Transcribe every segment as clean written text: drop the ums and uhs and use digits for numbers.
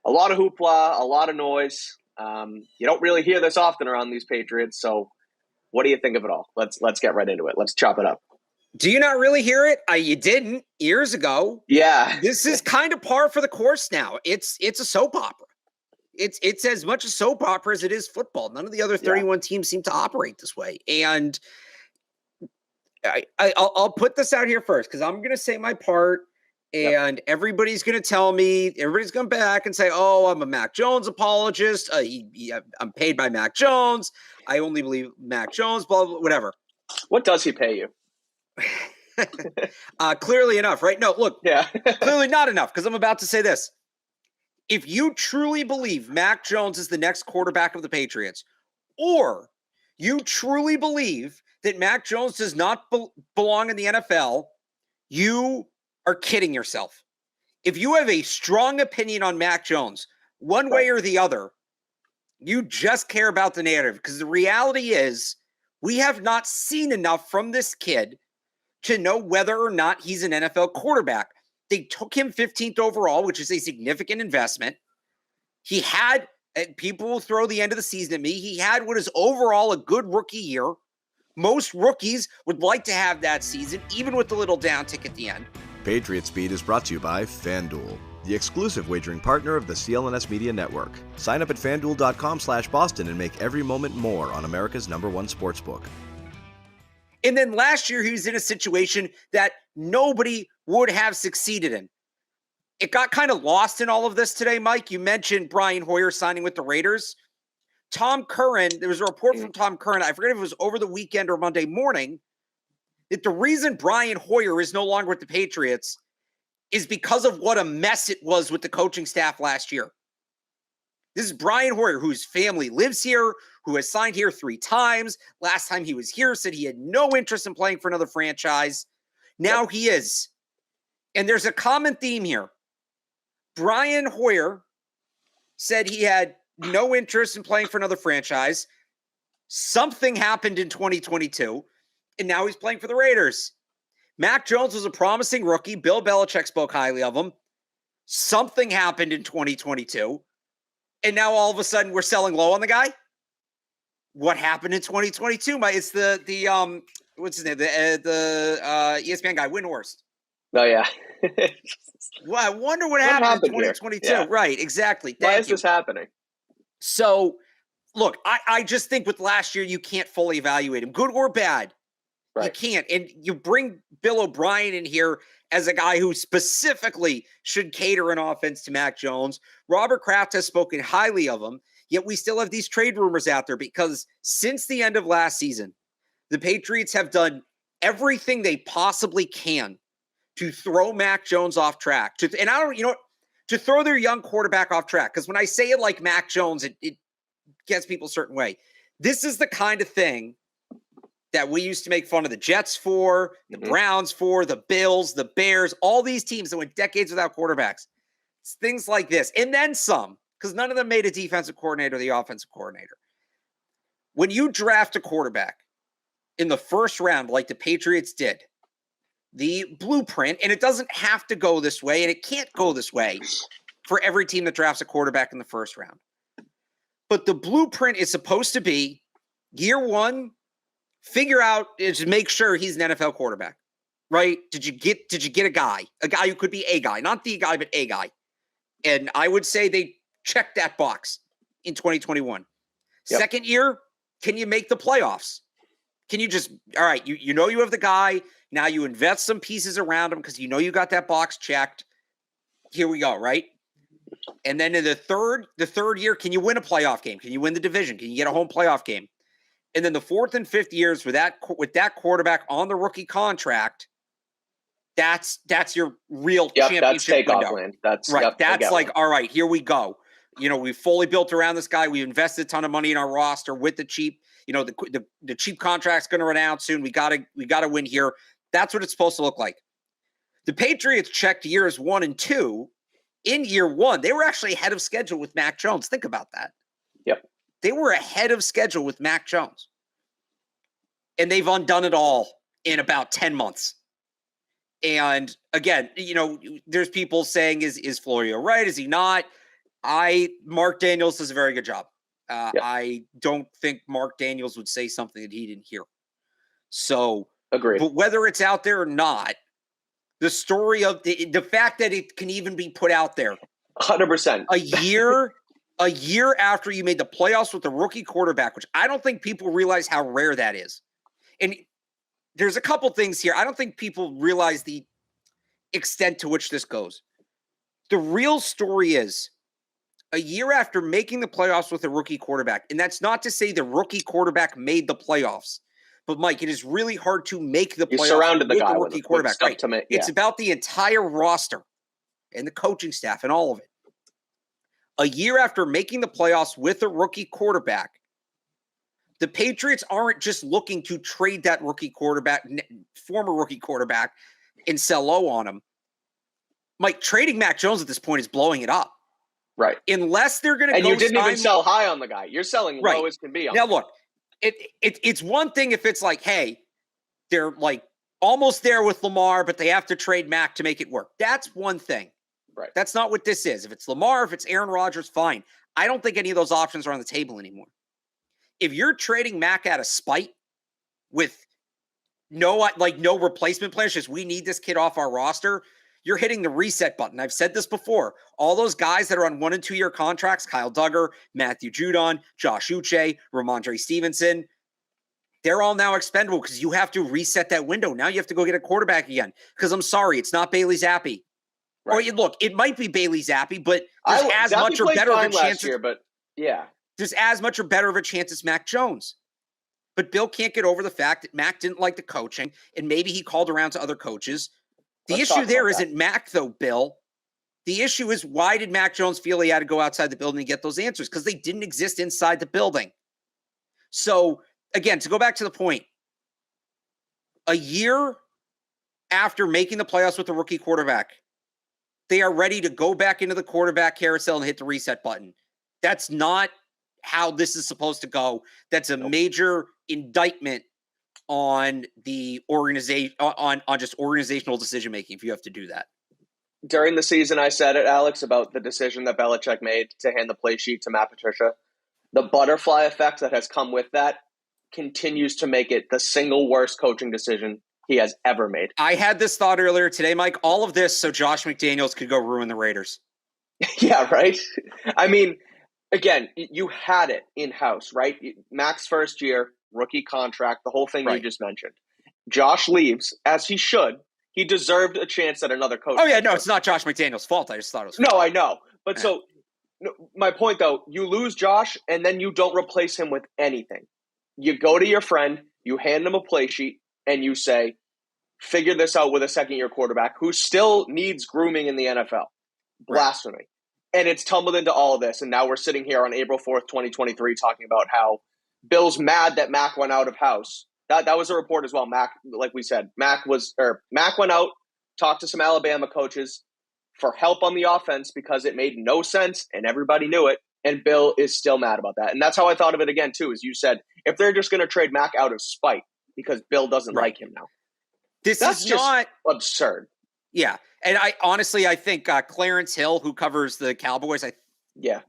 a lot of hoopla, a lot of noise. You don't really hear this often around these Patriots. So what do you think of it all? Let's get right into it. Let's chop it up. Do you not really hear it? You didn't years ago. Yeah. This is kind of par for the course now. It's a soap opera. It's as much a soap opera as it is football. None of the other 31 teams seem to operate this way. And I'll put this out here first because I'm going to say my part. And everybody's going to tell me, everybody's going back and say, oh, I'm a Mac Jones apologist. I'm paid by Mac Jones. I only believe Mac Jones, blah, blah, whatever. What does he pay you? Clearly enough, right? No, look, clearly not enough because I'm about to say this. If you truly believe Mac Jones is the next quarterback of the Patriots, or you truly believe that Mac Jones does not belong in the NFL, you are kidding yourself. If you have a strong opinion on Mac Jones, one way or the other, you just care about the narrative. Because the reality is, we have not seen enough from this kid to know whether or not he's an NFL quarterback. They took him 15th overall, which is a significant investment. He had, people will throw the end of the season at me, he had what is overall a good rookie year. Most rookies would like to have that season, even with the little downtick at the end. Patriots Beat is brought to you by FanDuel, the exclusive wagering partner of the CLNS Media Network. Sign up at FanDuel.com/Boston and make every moment more on America's #1 sportsbook. And then last year, he was in a situation that nobody would have succeeded in. It got kind of lost in all of this today, Mike. You mentioned Brian Hoyer signing with the Raiders. Tom Curran, there was a report from Tom Curran, I forget if it was over the weekend or Monday morning, that the reason Brian Hoyer is no longer with the Patriots is because of what a mess it was with the coaching staff last year. This is Brian Hoyer, whose family lives here, who has signed here 3 times. Last time he was here, said he had no interest in playing for another franchise. Now he is. And there's a common theme here. Brian Hoyer said he had no interest in playing for another franchise. Something happened in 2022. And now he's playing for the Raiders. Mac Jones was a promising rookie. Bill Belichick spoke highly of him. Something happened in 2022. And now all of a sudden we're selling low on the guy? What happened in 2022? It's the what's his name? The ESPN guy, Windhorst. Oh, yeah. Well, I wonder what happened in 2022. Yeah. Right, exactly. Why is this happening? So, look, I just think with last year, you can't fully evaluate him, good or bad. Right. You can't. And you bring Bill O'Brien in here as a guy who specifically should cater an offense to Mac Jones. Robert Kraft has spoken highly of him, yet we still have these trade rumors out there because since the end of last season, the Patriots have done everything they possibly can to throw Mac Jones off track. To throw their young quarterback off track. Because when I say it like Mac Jones, it gets people a certain way. This is the kind of thing that we used to make fun of the Jets for, the Browns for, the Bills, the Bears, all these teams that went decades without quarterbacks. It's things like this. And then some, because none of them made a defensive coordinator or the offensive coordinator. When you draft a quarterback in the first round, like the Patriots did, the blueprint, and it doesn't have to go this way, and it can't go this way for every team that drafts a quarterback in the first round. But the blueprint is supposed to be year one, figure out is make sure he's an NFL quarterback, right? Did you get a guy who could be a guy, not the guy, but a guy. And I would say they checked that box in 2021. Yep. Second year, can you make the playoffs? Can you just, all right, you know you have the guy, now you invest some pieces around him because you know you got that box checked. Here we go, right? And then in the third year, can you win a playoff game? Can you win the division? Can you get a home playoff game? And then the fourth and fifth years with that quarterback on the rookie contract, that's your real championship window. Land. That's right. That's like, all right, here we go. You know, we fully built around this guy. We invested a ton of money in our roster with the cheap. You know, the cheap contract's going to run out soon. We gotta win here. That's what it's supposed to look like. The Patriots checked years 1 and 2. In year 1, they were actually ahead of schedule with Mac Jones. Think about that. Yep. They were ahead of schedule with Mac Jones. And they've undone it all in about 10 months. And again, you know, there's people saying, is Florio right? Is he not? Mark Daniels does a very good job. Yep. I don't think Mark Daniels would say something that he didn't hear. So, agreed. But whether it's out there or not, the story of the fact that it can even be put out there, 100%. a year after you made the playoffs with the rookie quarterback, which I don't think people realize how rare that is. And there's a couple things here. I don't think people realize the extent to which this goes. The real story is a year after making the playoffs with a rookie quarterback, and that's not to say the rookie quarterback made the playoffs, but Mike, it is really hard to make the playoffs. You surrounded the guy with a rookie quarterback. Right. It's about the entire roster and the coaching staff and all of it. A year after making the playoffs with a rookie quarterback, the Patriots aren't just looking to trade that rookie quarterback, former rookie quarterback, and sell low on him. Mike, trading Mac Jones at this point is blowing it up. Right. Unless they're going to go. And you didn't even sell high on the guy. You're selling low as can be. Now, look, it's one thing if it's like, hey, they're like almost there with Lamar, but they have to trade Mac to make it work. That's one thing. Right. That's not what this is. If it's Lamar, if it's Aaron Rodgers, fine. I don't think any of those options are on the table anymore. If you're trading Mac out of spite with no replacement plan, just we need this kid off our roster, you're hitting the reset button. I've said this before. All those guys that are on 1 and 2 year contracts, Kyle Duggar, Matthew Judon, Josh Uche, Ramondre Stevenson, they're all now expendable because you have to reset that window. Now you have to go get a quarterback again. Because I'm sorry, it's not Bailey Zappi. Right. Or look, it might be Bailey Zappi, but there's as much or better of a chance. There's as much or better of a chance as Mac Jones. But Bill can't get over the fact that Mac didn't like the coaching, and maybe he called around to other coaches. The issue there isn't Mac, though, Bill. The issue is, why did Mac Jones feel he had to go outside the building and get those answers? Because they didn't exist inside the building. So, again, to go back to the point, a year after making the playoffs with the rookie quarterback, they are ready to go back into the quarterback carousel and hit the reset button. That's not how this is supposed to go. That's a major indictment on the organization, on just organizational decision making if you have to do that. During the season, I said it, Alex, about the decision that Belichick made to hand the play sheet to Matt Patricia. The butterfly effect that has come with that continues to make it the single worst coaching decision he has ever made. I had this thought earlier today, Mike. All of this so Josh McDaniels could go ruin the Raiders. Yeah, right? I mean, again, you had it in-house, right? Mac's first year, rookie contract, the whole thing you just mentioned. Josh leaves, as he should. He deserved a chance at another coach. Oh, yeah, no, it's not Josh McDaniels' fault. I just thought it was. No, I know. But so, my point, though, you lose Josh, and then you don't replace him with anything. You go to your friend, you hand him a play sheet, and you say, figure this out with a second-year quarterback who still needs grooming in the NFL. Blasphemy. Right. And it's tumbled into all of this, and now we're sitting here on April 4th, 2023, talking about how Bill's mad that Mac went out of house. That was a report as well. Mac, like we said, Mac went out, talked to some Alabama coaches for help on the offense because it made no sense, and everybody knew it, and Bill is still mad about that. And that's how I thought of it again, too, as you said, if they're just going to trade Mac out of spite because Bill doesn't like him now. That's just not absurd. Yeah. And I think Clarence Hill, who covers the Cowboys, I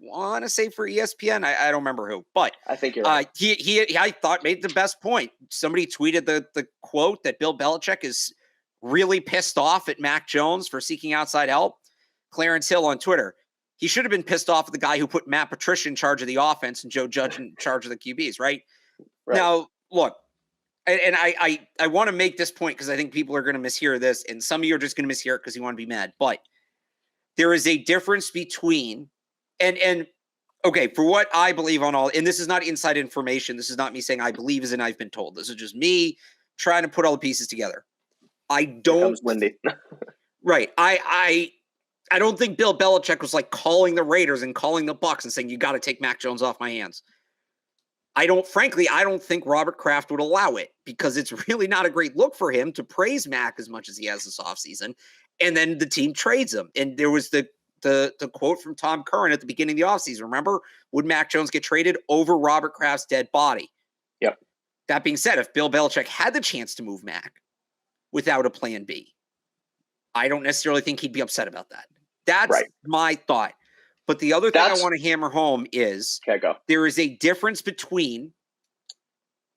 want to say for ESPN, I don't remember who, but I think you're right. He I thought made the best point. Somebody tweeted the quote that Bill Belichick is really pissed off at Mac Jones for seeking outside help. Clarence Hill on Twitter, he should have been pissed off at the guy who put Matt Patricia in charge of the offense and Joe Judge in charge of the QBs, right? Now, look, and I want to make this point because I think people are going to mishear this, and some of you are just going to mishear it because you want to be mad. But there is a difference between and okay, for what I believe on all, and this is not inside information. This is not me saying I believe as in I've been told. This is just me trying to put all the pieces together. I don't. Windy. Right. I don't think Bill Belichick was like calling the Raiders and calling the Bucs and saying, you got to take Mac Jones off my hands. I don't think Robert Kraft would allow it because it's really not a great look for him to praise Mac as much as he has this offseason. And then the team trades him. And there was the quote from Tom Curran at the beginning of the offseason. Remember, would Mac Jones get traded over Robert Kraft's dead body? Yep. That being said, if Bill Belichick had the chance to move Mac without a plan B, I don't necessarily think he'd be upset about that. That's my thought. But the other thing I want to hammer home is there is a difference between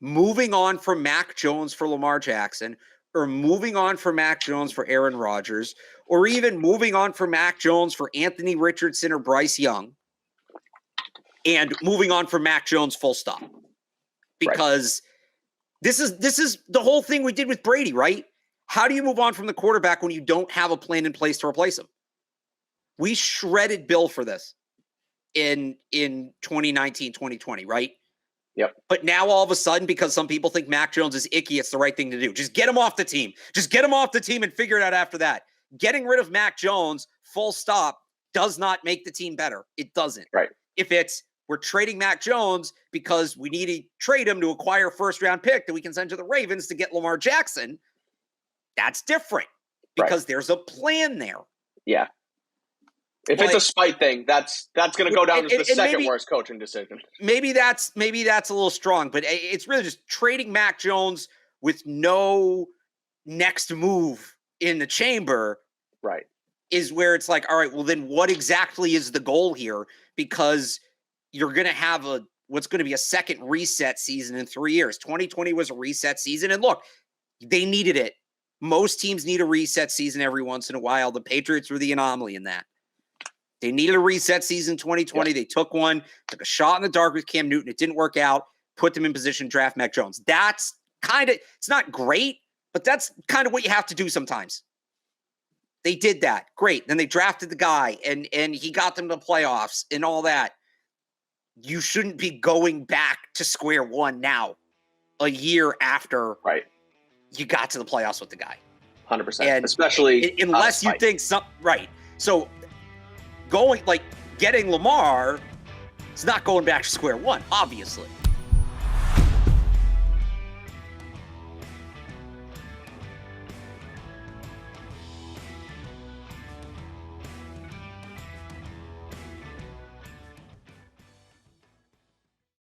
moving on from Mac Jones for Lamar Jackson, or moving on from Mac Jones for Aaron Rodgers, or even moving on from Mac Jones for Anthony Richardson or Bryce Young, and moving on from Mac Jones full stop. Because this is the whole thing we did with Brady, right? How do you move on from the quarterback when you don't have a plan in place to replace him? We shredded Bill for this in 2019, 2020, right? Yep. But now all of a sudden, because some people think Mac Jones is icky, it's the right thing to do. Just get him off the team. Just get him off the team and figure it out after that. Getting rid of Mac Jones, full stop, does not make the team better. It doesn't. Right. If it's we're trading Mac Jones because we need to trade him to acquire a first-round pick that we can send to the Ravens to get Lamar Jackson, that's different because there's a plan there. Yeah. If it's a spite thing, that's going to go down as the second worst coaching decision. Maybe that's a little strong, but it's really just trading Mac Jones with no next move in the chamber. Right. Is where it's like, all right, well then what exactly is the goal here? Because you're going to have what's going to be a second reset season in 3 years. 2020 was a reset season, and look, they needed it. Most teams need a reset season every once in a while. The Patriots were the anomaly in that. They needed a reset season 2020. They took one, took a shot in the dark with Cam Newton. It didn't work out, put them in position to draft Mac Jones. That's kind of, it's not great, but that's kind of what you have to do sometimes. They did that. Great. Then they drafted the guy and he got them to the playoffs and all that. You shouldn't be going back to square one now, a year after you got to the playoffs with the guy. 100%. And especially unless you think something, right. So getting Lamar, it's not going back to square one, obviously.